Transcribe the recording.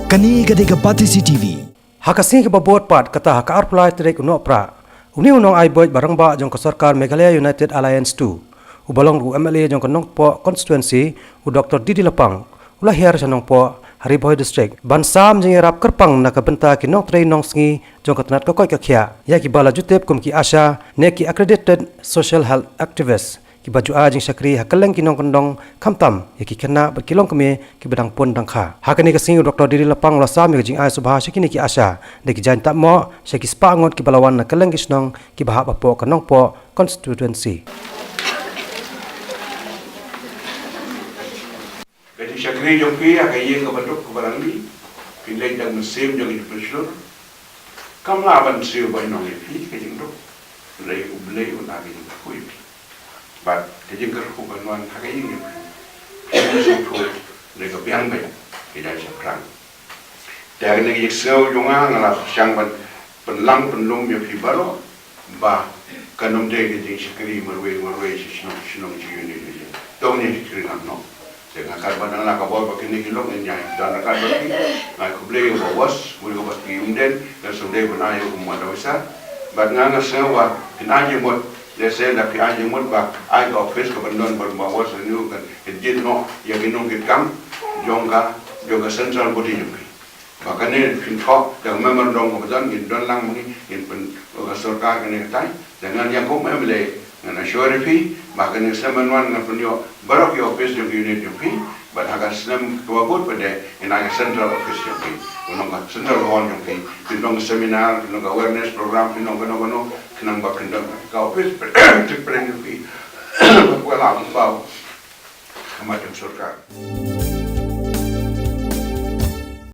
Kani gadega Patisi TV. Hakasing ke babot pat kata hak apply trek unok pra. Uni unong ai boy barang ba jong ke sarkar Meghalaya United Alliance 2. Ubalong u MLA jong ke nong po constituency u Dr. Didi Lapang. Ulah hiar sanong po Hari Boy District. Bansam jeng rap kerpang nak benta ki nong train nong sngi jong ke tenat kokoi kakhia. Ya ki bala jutep kum ki Asha ne ki accredited social health activist. Ki baju ajing syakri hakaleng kinong kendong kamtam ya ki kena berkilong keme ki bedang pun dangkha hakani ka sing Dr. Didi Lapang la sami jing ai subha syakini ki Asha de ki jan tak mo syaki spangot ki balawan na kaleng kisnong ki bahap apo kanong po constituency. Jadi syakri jong pi akaye ka baduk ka barang ni pinlay dang musim jong i preslur kamla ban siu bai nong pi ka jing dok lay ublay unagi kui but kejing kerku banuan hakai ini suatu mereka biang baik tidak sekarang dari negeri Seoul juga ngalah siang penlang penlum yang fibaro bah kanum deh kejing sekali merwe sinong ciuni ni tahu ni sekali no dengan karban anak kabor begini kilo nyai dan akan bagi aku beli bawas boleh bagi umden dan sudah benayu umada besar but nganga sewa kena jemut Lesen tapi aja mud bak, aja office kebenaran berbawa seni kan, jadi no yang minum kita jongka central body juga. Bahkan ni pintu yang memang dong kebetulan ini don lang mungkin ini pen surga kan ini tay, dengan yang kau memilih dengan assurance fee, bahkan ni semenuan dengan penyo baru ke office yang unit juga, but agak senam kewagut pada ini agak central office juga. Penong central hall juga, penong seminar, penong awareness program, penong kenang bak kendang kau office cek pergi, bawa lah bau, macam surga.